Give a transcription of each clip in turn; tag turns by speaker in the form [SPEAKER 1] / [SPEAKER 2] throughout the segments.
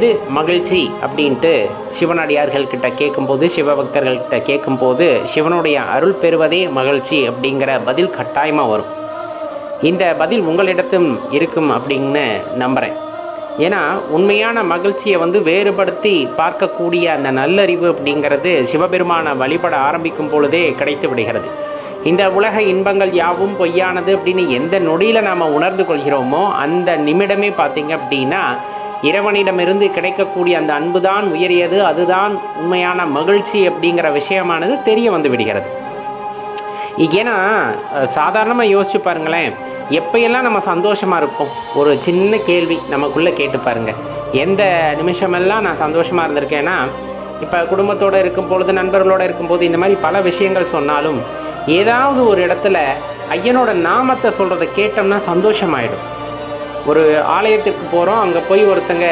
[SPEAKER 1] எது மகிழ்ச்சி அப்படின்ட்டு சிவனடியார்கள்கிட்ட கேட்கும்போது, சிவபக்தர்கள்கிட்ட கேட்கும்போது, சிவனுடைய அருள் பெறுவதே மகிழ்ச்சி அப்படிங்கிற பதில் கட்டாயமாக வரும். இந்த பதில் உங்களிடத்தும் இருக்கும் அப்படின்னு நம்புகிறேன். ஏன்னா உண்மையான மகிழ்ச்சியை வேறுபடுத்தி பார்க்கக்கூடிய அந்த நல்லறிவு அப்படிங்கிறது சிவபெருமானை வழிபட ஆரம்பிக்கும் பொழுதே கிடைத்து விடுகிறது. இந்த உலக இன்பங்கள் யாவும் பொய்யானது அப்படின்னு எந்த நொடியில் நாம் உணர்ந்து கொள்கிறோமோ அந்த நிமிடமே பார்த்திங்க அப்படின்னா இறைவனிடமிருந்து கிடைக்கக்கூடிய அந்த அன்பு தான் உயரியது, அதுதான் உண்மையான மகிழ்ச்சி அப்படிங்கிற விஷயமானது தெரிய வந்து விடுகிறது. ஏன்னா சாதாரணமாக யோசிச்சு பாருங்களேன், எப்பையெல்லாம் நம்ம சந்தோஷமாக இருப்போம்? ஒரு சின்ன கேள்வி நமக்குள்ளே கேட்டு பாருங்கள். எந்த நிமிஷமெல்லாம் நான் சந்தோஷமாக இருந்திருக்கேன்னா, இப்போ குடும்பத்தோடு இருக்கும் பொழுது, நண்பர்களோடு இருக்கும்போது, இந்த மாதிரி பல விஷயங்கள் சொன்னாலும் ஏதாவது ஒரு இடத்துல ஐயனோட நாமத்தை சொல்கிறத கேட்டோம்னா சந்தோஷமாயிடும். ஒரு ஆலயத்திற்கு போகிறோம், அங்கே போய் ஒருத்தங்க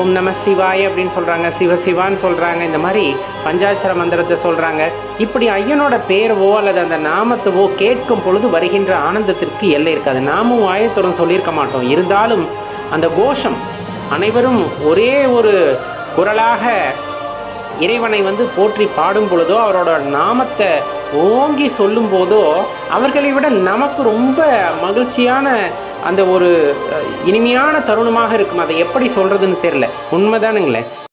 [SPEAKER 1] ஓம் நம சிவாய அப்படின்னு சொல்கிறாங்க, சிவசிவான்னு சொல்கிறாங்க, இந்த மாதிரி பஞ்சாட்சர மந்திரத்தை சொல்கிறாங்க. இப்படி ஐயனோட பேரவோ அல்லது அந்த நாமத்தவோ கேட்கும் பொழுது வருகின்ற ஆனந்தத்திற்கு எல்லை இருக்காது. நாமும் ஆயத்துடன் சொல்லியிருக்க மாட்டோம். இருந்தாலும் அந்த கோஷம், அனைவரும் ஒரே ஒரு குரலாக இறைவனை போற்றி பாடும் பொழுதோ, அவரோட நாமத்தை ஓங்கி சொல்லும் போதோ, அவர்களை விட நமக்கு ரொம்ப மகிழ்ச்சியான அந்த ஒரு இனிமையான தருணமாக இருக்கும். அதை எப்படி சொல்கிறதுன்னு தெரில. உண்மைதானுங்களே.